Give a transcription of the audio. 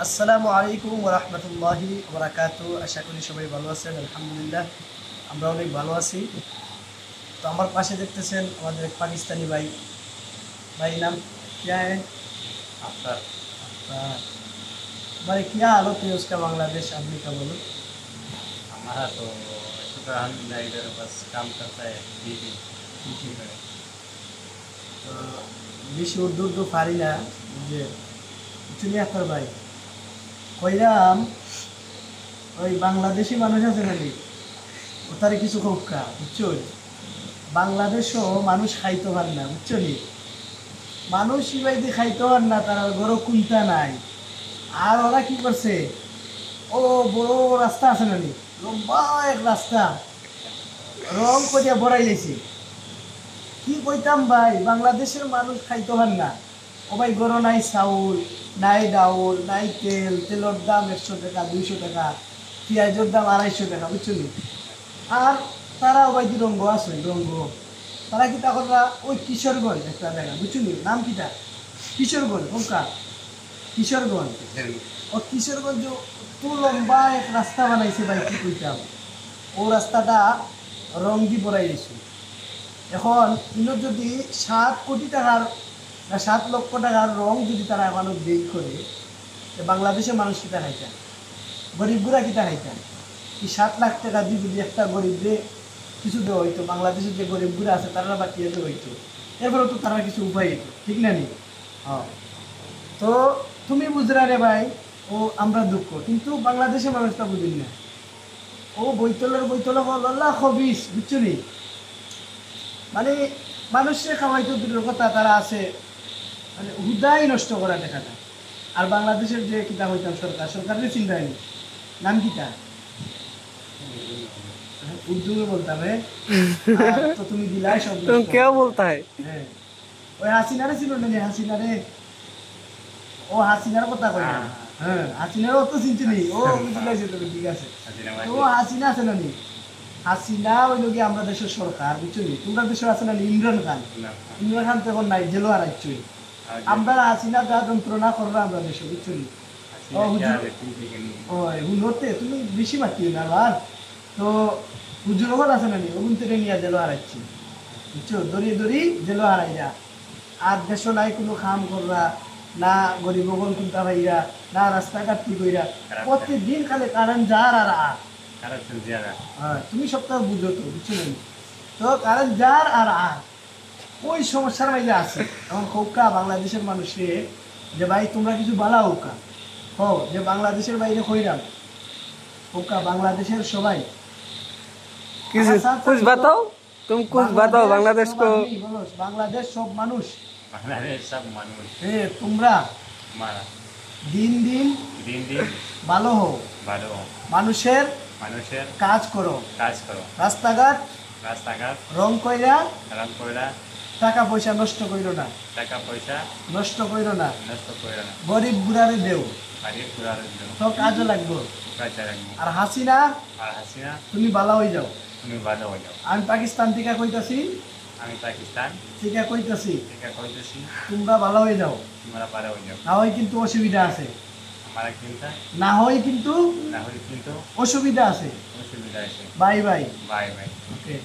আসসালামু আলাইকুম ওয়া রাহমাতুল্লাহি ওয়া বারাকাতুহু। আশা করি সবাই ভালো আছেন। আলহামদুলিল্লাহ আমরা অনেক ভালো আছি। তো আমার পাশে দেখতেছেন আমাদের এক পাকিস্তানি ভাই। ভাই নাম क्या है अफ्तार। भाई क्या हालत है उसका बांग्लादेश आदमी का बोलो। हमारा तो शुक्र अल्हम्दुलिल्लाह इधर बस काम करता है ड्यूटी ड्यूटी करे। তো বেশি উর্দু উর্দু পারি না, যে চুনি আক্তার ভাই কইরাম ওই বাংলাদেশি মানুষ আছে নাকি ও তারে কিছু হোক্কা বুঝছো। বাংলাদেশও মানুষ খাইতে পারে না বুঝছো নি, মানুষ ইবাইতে খাইতে পার না, তারা গরো কুন্তা নাই। আর ওরা কি করছে, ও বড় রাস্তা আছে নানি, লম্বা এক রাস্তা রং করিয়া বড়াই লাইছে। কি কইতাম ভাই, বাংলাদেশের মানুষ খাইতে পার না। ও ভাই গরো নাই চাউল, নাই ডাউল, নাই তেল, তেলের দাম 100 টাকা 200 টাকা, পেঁয়াজের দাম 250 টাকা বুঝছো নি। আর তারা ওই যে রঙ্গ আছে রঙ্গ, তারা কি তখনরা ওই কিশোরগঞ্জ একটা জায়গা বুঝছো নি, নাম কিটা কিশোরগঞ্জ ওকা কিশোরগঞ্জ। ও কিশোরগঞ্জ তো লম্বা এক রাস্তা বানাইছে ভাই, কি কইতাম। ও রাস্তাটা রং দি পড়াই দিয়েছে। এখন ইনো যদি 7 কোটি টাকার না 7 লক্ষ টাকার রং যদি তারা মানুষ দেই করে, বাংলাদেশের মানুষ কিটা খাইতেন, গরিবগুলা কিটা খাইতেন। এই 7 লাখ টাকা দিয়ে যদি একটা গরিবরে কিছু দেওয়া হইতো, বাংলাদেশের যে গরিবগুলো আছে তারা বাকি দেওয়া হইতো, এরপরেও তো তারা কিছু উপায় হইতো, ঠিক না নি। হ্যাঁ, তো তুমি বুঝলা রে ভাই, ও আমরা দুঃখ, কিন্তু বাংলাদেশের মানুষটা বুঝিন না। ও বইতলের বল্লা খবিস বুঝছো নি, মানে মানুষের খাওয়াইতো দূরের কথা, তারা আছে মানে হুদাই নষ্ট করা দেখা যায়। আর বাংলাদেশের যে কিতা হইতাম সরকারের চিন্তা হয়নি, নাম কিতা उर्दू में बोलता है। तो तुम्हें दिलाए शब्द तुम क्या बोलता है? ওই হাসিনারে ছিল না, হাসিনা রে, ও হাসিনার কথা কই না। হ্যাঁ, হাসিনার অত চিনতে নেই, ও বুঝলাইছে তো, ঠিক আছে। তো ও হাসিনা আছে না নি, হাসিনা ওই লোকে আমরা দেশের সরকার বুঝছো নি। তোমরা দেশের আছে না ইমরান খান, ইমরান খান তো এখন নাই, জেলো হারাইছই। আমরা হাসিনা যা যন্ত্রণা করবো আমরা দেশে বুঝছো নি। ও হুজুর তুমি বেশি মাতি না আবার। তো হুজুর ওখান আছে না নি, ওগুন থেকে নিয়ে জেলো হারাইছি বুঝছো, দড়িয়ে দড়ি জেলো হারাইরা। আর দেশ নাই কোনো কাম কররা না, গরিব ওগন কুন্তা ভাইরা না, রাস্তাঘাট ঠিক কইরা প্রতিদিন খালি কারেন্ট যার আর আর। হ্যাঁ, তুমি সপ্তাহ বুঝো তো বুঝছো না। তো কারেন্ট যার আর আর ওই সমস্যার মাঝে আছে। এখন খোকা বাংলাদেশের মানুষে যে ভাই তোমরা কিছু বালা হোকা হো, যে বাংলাদেশের বাইরে কইরাম খোকা বাংলাদেশের সবাই कुछ बताओ, तुम कुछ बताओ बांग्लादेश को। বাংলাদেশ সব মানুষ, बांग्लादेश सब मानुष তোমরা हमारा দিন দিন दिन दिन ভালো হও, भालो মানুষের मनुष्य কাজ করো, काज करो, রাস্তাঘাট रास्ता घाट রং কইরা रंग कोयला টাকা পয়সা নষ্ট কইরো না, टाका पैसा নষ্ট কইরো না, नष्ट कोयला গরিব বুড়ারে দেও, गरीब पूरा তো কাজও লাগবো। काचा रंग আর হাসিনা और हसीना তুমি ভালো হয়ে যাও। तुम्हें भालो हो जाओ। আমি পাকিস্তান থেকে কইতাছি, हमें पाकिस्तान থেকে কইতাছি ठीक है कोई तो सी তোমরা ভালো হয়ে যাও। तुम्हारा भालो हो जाओ। না হয় কিন্তু অসুবিধা আছে, हमारा चिंता না হয় কিন্তু ना हो किंतु অসুবিধা আছে। असुविधा है। Bye bye. Bye bye. ওকে।